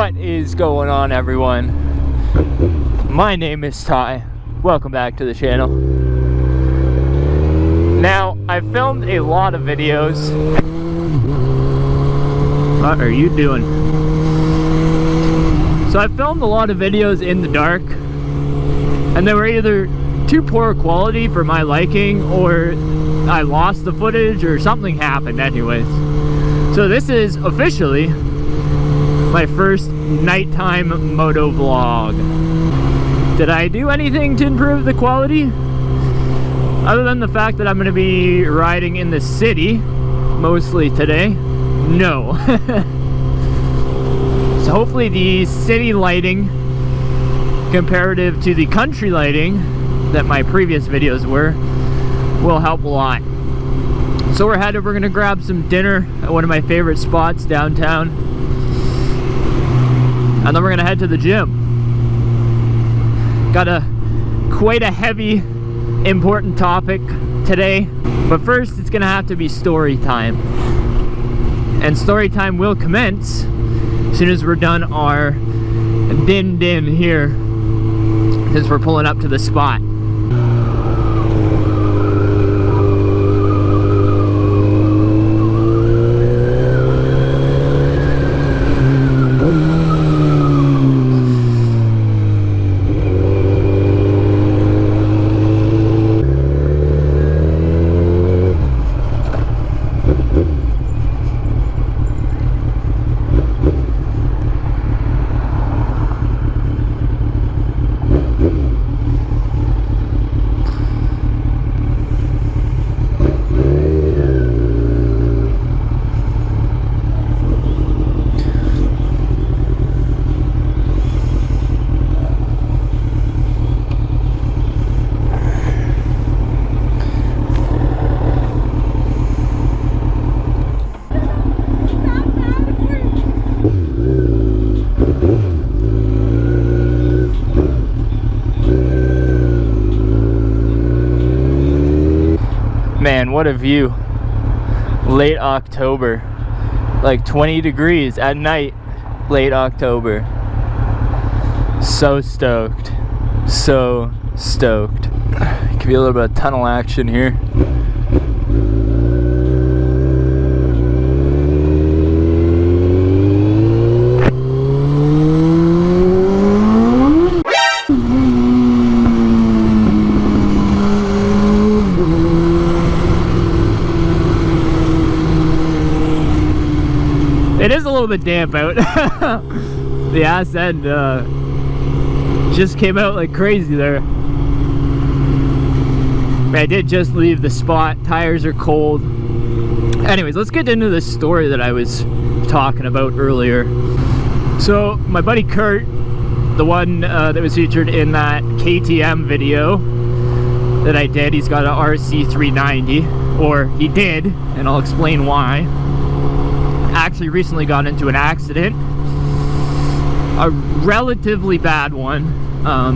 What is going on, everyone? My name is Ty. Welcome back to the channel. Now, I've filmed a lot of videos. What are you doing? So I filmed a lot of videos in the dark, and they were either too poor quality for my liking, or I lost the footage, or something happened anyways. So this is officially my first nighttime moto vlog. Did I do anything to improve the quality? Other than the fact that I'm going to be riding in the city mostly today? No. So hopefully the city lighting comparative to the country lighting that my previous videos were will help a lot. So we're going to grab some dinner at one of my favorite spots downtown, and then we're gonna head to the gym. Got quite a heavy, important topic today, but first it's gonna have to be story time. And story time will commence as soon as we're done our din here, since we're pulling up to the spot. Man, what a view. Late October. Like 20 degrees at night. Late October. So stoked. So stoked. Could be a little bit of tunnel action here. It is a little bit damp out. The ass end just came out like crazy there. I did just leave the spot. Tires are cold. Anyways, let's get into this story that I was talking about earlier. So my buddy Kurt, the one that was featured in that KTM video that I did, he's got an RC390, or he did, and I'll explain why. Actually recently got into an accident, a relatively bad one,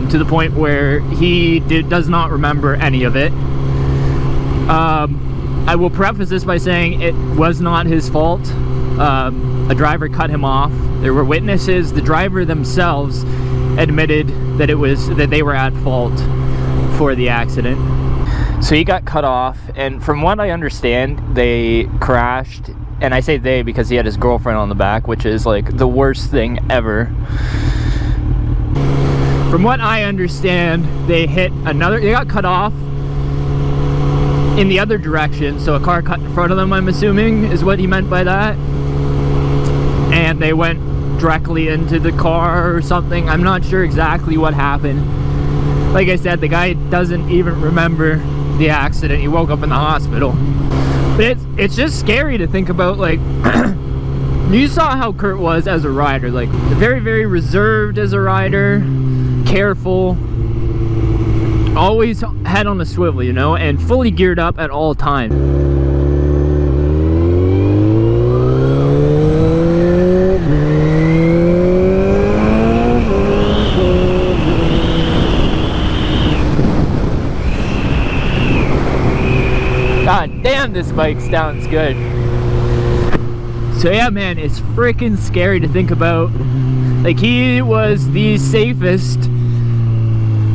to the point where he does not remember any of it. I will preface this by saying it was not his fault. A driver cut him off. There were witnesses. The driver themselves admitted that they were at fault for the accident. So he got cut off, and from what I understand, they crashed. And I say they because he had his girlfriend on the back, which is like the worst thing ever. From what I understand, they got cut off in the other direction. So a car cut in front of them, I'm assuming, is what he meant by that. And they went directly into the car or something. I'm not sure exactly what happened. Like I said, the guy doesn't even remember the accident. He woke up in the hospital. But it's just scary to think about. Like, you saw how Kurt was as a rider, like very, very reserved as a rider, careful, always head on a swivel, you know, and fully geared up at all times. God damn, this bike sounds good. So yeah, man, it's freaking scary to think about Like, he was the safest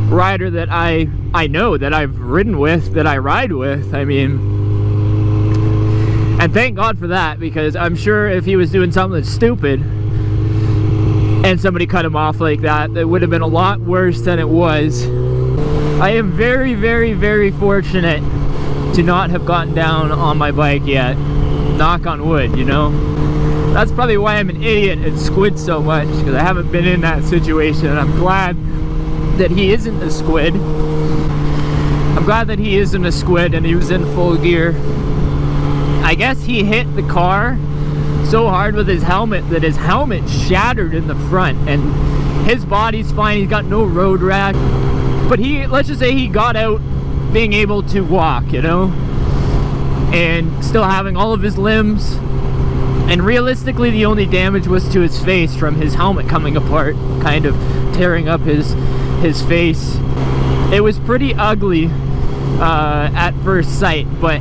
rider that I know, that I've ridden with, that I ride with. I mean, and thank God for that, because I'm sure if he was doing something stupid and somebody cut him off like that, it would have been a lot worse than it was. I am very, very, very fortunate to not have gotten down on my bike yet. Knock on wood, you know? That's probably why I'm an idiot and squid so much, because I haven't been in that situation, and I'm glad that he isn't a squid. I'm glad that he isn't a squid and he was in full gear. I guess he hit the car so hard with his helmet that his helmet shattered in the front, and his body's fine, he's got no road rash. But he, let's just say he got out being able to walk, you know? And still having all of his limbs. And realistically, the only damage was to his face from his helmet coming apart, kind of tearing up his face. It was pretty ugly at first sight, but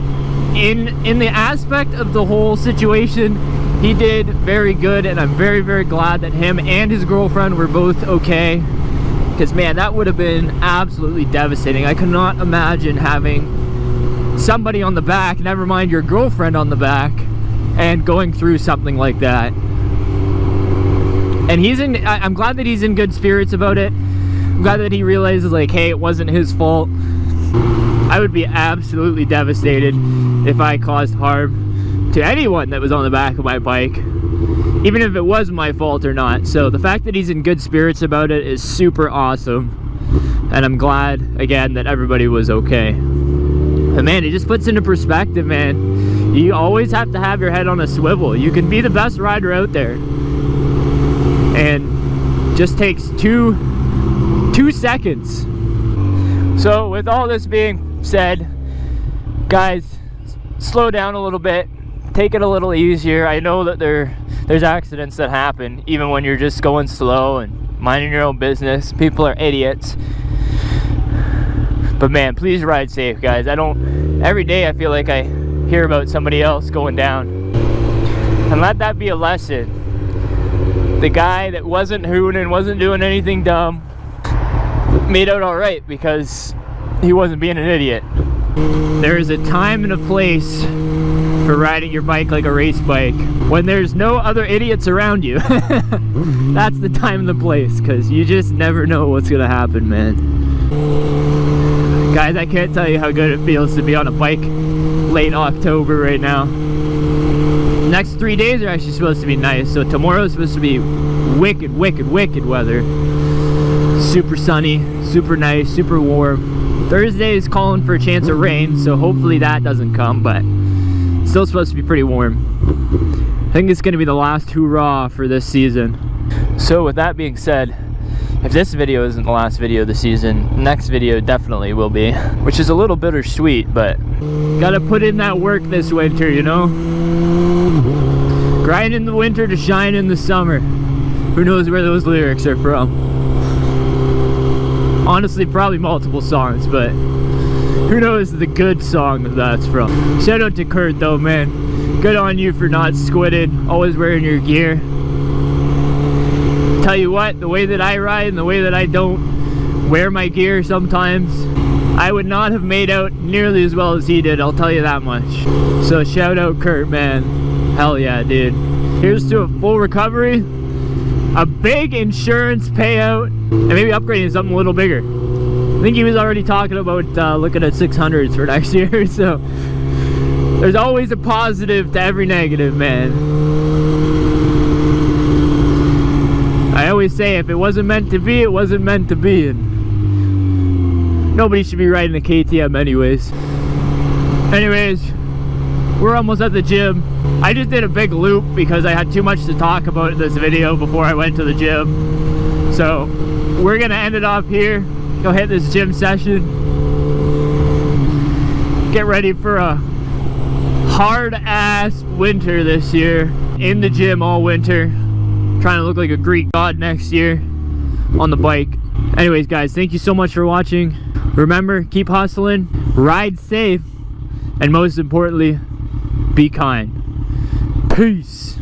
in the aspect of the whole situation, he did very good, and I'm very, very glad that him and his girlfriend were both okay. Because, man, that would have been absolutely devastating. I could not imagine having somebody on the back, never mind your girlfriend on the back, and going through something like that. And I'm glad that he's in good spirits about it. I'm glad that he realizes, like, hey, it wasn't his fault. I would be absolutely devastated if I caused harm to anyone that was on the back of my bike, even if it was my fault or not. So the fact that he's in good spirits about it is super awesome, and I'm glad again that everybody was okay. But man, it just puts into perspective, man. You always have to have your head on a swivel. You can be the best rider out there, and just takes two seconds. So with all this being said, guys, slow down a little bit, take it a little easier. I know that there's accidents that happen even when you're just going slow and minding your own business. People are idiots. But man, please ride safe, guys. Every day I feel like I hear about somebody else going down. And let that be a lesson. The guy that wasn't hooning, wasn't doing anything dumb, made out all right because he wasn't being an idiot. There is a time and a place for riding your bike like a race bike. When there's no other idiots around you, that's the time and the place, because you just never know what's gonna happen, man. Guys, I can't tell you how good it feels to be on a bike late October right now. Next 3 days are actually supposed to be nice. So tomorrow's supposed to be wicked, wicked, wicked weather. Super sunny, super nice, super warm. Thursday is calling for a chance of rain, so hopefully that doesn't come, but still supposed to be pretty warm. I think it's going to be the last hurrah for this season. So with that being said, if this video isn't the last video of the season, next video definitely will be, which is a little bittersweet, but gotta put in that work this winter, you know? Grind in the winter to shine in the summer. Who knows where those lyrics are from? Honestly, probably multiple songs, but who knows the good song that that's from. Shout out to Kurt though, man. Good on you for not squidding, always wearing your gear. Tell you what, the way that I ride and the way that I don't wear my gear sometimes, I would not have made out nearly as well as he did, I'll tell you that much. So shout out Kurt, man. Hell yeah, dude. Here's to a full recovery, a big insurance payout, and maybe upgrading to something a little bigger. I think he was already talking about looking at 600s for next year, so there's always a positive to every negative, man. I always say, if it wasn't meant to be, it wasn't meant to be, and nobody should be riding a KTM anyways. We're almost at the gym. I just did a big loop because I had too much to talk about in this video before I went to the gym. So we're gonna end it off here, go hit this gym session, get ready for a hard ass winter this year, in the gym all winter, trying to look like a Greek god next year on the bike. Anyways guys, thank you so much for watching. Remember, keep hustling, ride safe, and most importantly, be kind. Peace.